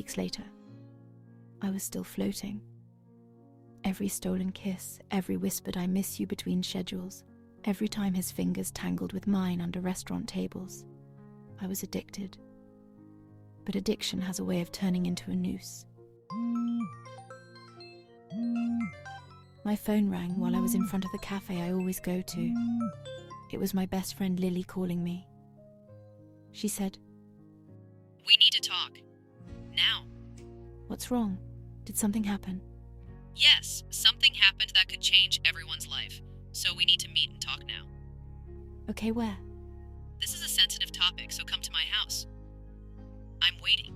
weeks later, I was still floating. Every stolen kiss, every whispered "I miss you" between schedules, every time his fingers tangled with mine under restaurant tables. I was addicted. But addiction has a way of turning into a noose. My phone rang while I was in front of the cafe I always go to. It was my best friend Lily calling me. She said, "We need to talk. Now." "What's wrong? Did something happen?" "Yes, something happened that could change everyone's life. So we need to meet and talk now." "Okay, where?" "This is a sensitive topic, so come to my house. I'm waiting."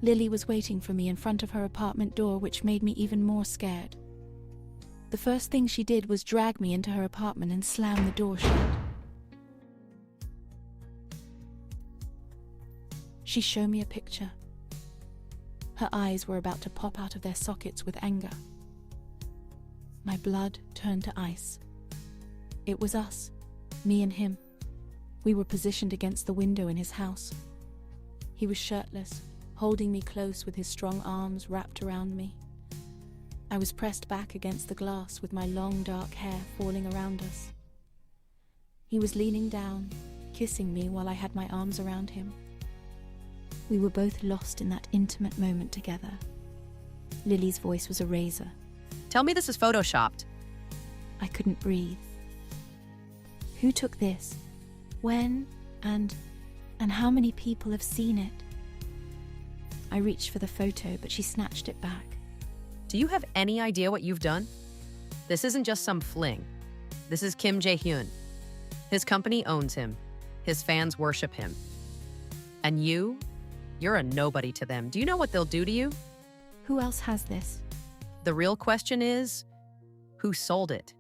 Lily was waiting for me in front of her apartment door, which made me even more scared. The first thing she did was drag me into her apartment and slam the door shut. She showed me a picture. Her eyes were about to pop out of their sockets with anger. My blood turned to ice. It was us, me and him. We were positioned against the window in his house. He was shirtless, holding me close with his strong arms wrapped around me. I was pressed back against the glass with my long dark hair falling around us. He was leaning down, kissing me while I had my arms around him. We were both lost in that intimate moment together. Lily's voice was a razor. "Tell me this is photoshopped." I couldn't breathe. Who took this? When? And how many people have seen it? I reached for the photo, but she snatched it back. "Do you have any idea what you've done? This isn't just some fling. This is Kim Jae-hyun. His company owns him. His fans worship him. And you're a nobody to them. Do you know what they'll do to you?" Who else has this? The real question is, who sold it?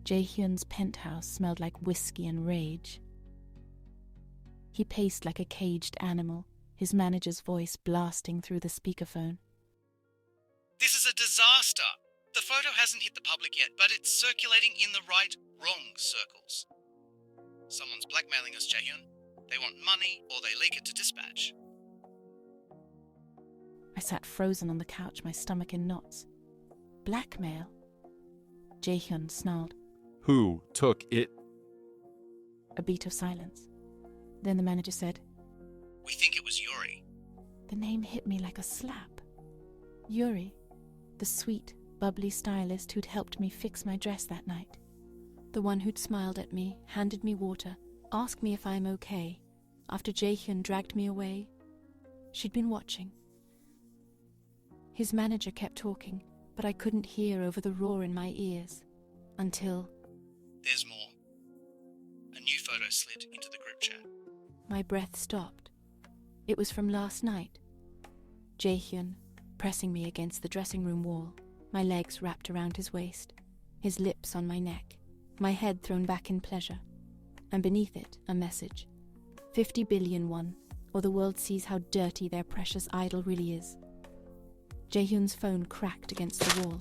Jae-hyun's penthouse smelled like whiskey and rage. He paced like a caged animal, his manager's voice blasting through the speakerphone. "This is a disaster. The photo hasn't hit the public yet, but it's circulating in the wrong circles. Someone's blackmailing us, Jae-hyun. They want money, or they leak it to dispatch." I sat frozen on the couch, my stomach in knots. Blackmail? Jae-hyun snarled. "Who took it?" A beat of silence. Then the manager said, "We think it was Yuri." The name hit me like a slap. Yuri, the sweet, bubbly stylist who'd helped me fix my dress that night. The one who'd smiled at me, handed me water, asked me if I'm okay. After Jae-hyun dragged me away, she'd been watching. His manager kept talking, but I couldn't hear over the roar in my ears. Until... There's more. A new photo slid into the group chat. My breath stopped. It was from last night. Jae-hyun, pressing me against the dressing room wall, my legs wrapped around his waist, his lips on my neck, my head thrown back in pleasure, and beneath it a message. 50 billion won, or the world sees how dirty their precious idol really is. Jae-hyun's phone cracked against the wall.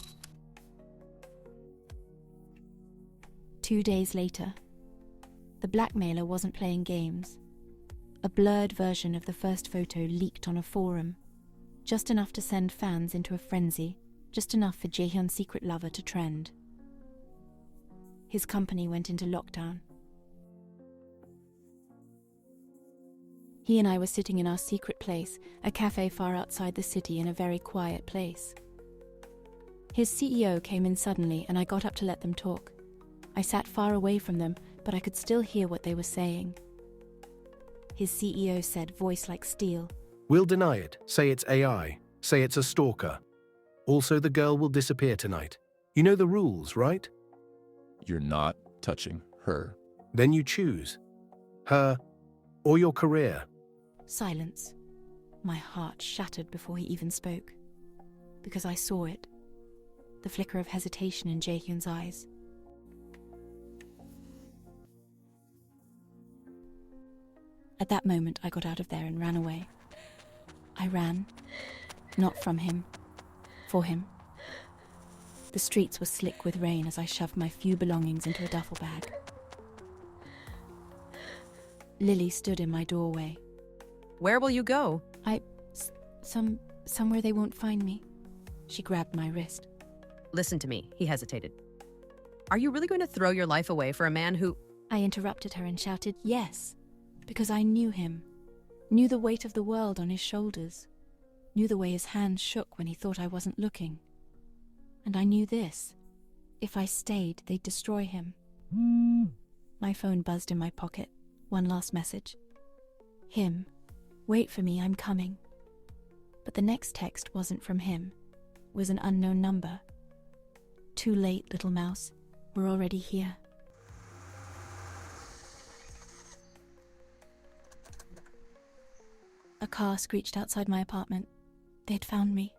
2 days later, the blackmailer wasn't playing games. A blurred version of the first photo leaked on a forum, just enough to send fans into a frenzy, just enough for Jae-hyun's secret lover to trend. His company went into lockdown. He and I were sitting in our secret place, a cafe far outside the city in a very quiet place. His CEO came in suddenly and I got up to let them talk. I sat far away from them, but I could still hear what they were saying. His CEO said, voice like steel, "We'll deny it. Say it's AI. Say it's a stalker. Also, the girl will disappear tonight. You know the rules, right?" "You're not touching her." "Then you choose. Her or your career." Silence. My heart shattered before he even spoke. Because I saw it. The flicker of hesitation in Jae-hyun's eyes. At that moment, I got out of there and ran away. I ran. Not from him. For him. The streets were slick with rain as I shoved my few belongings into a duffel bag. Lily stood in my doorway. Where will you go? Somewhere they won't find me. She grabbed my wrist. Listen to me. He hesitated. Are you really going to throw your life away for a man who... I interrupted her and shouted, yes, because I knew him, knew the weight of the world on his shoulders, knew the way his hands shook when he thought I wasn't looking. And I knew this. If I stayed, they'd destroy him. My phone buzzed in my pocket. One last message. Him. Wait for me, I'm coming. But the next text wasn't from him. It was an unknown number. Too late, little mouse. We're already here. A car screeched outside my apartment. They'd found me.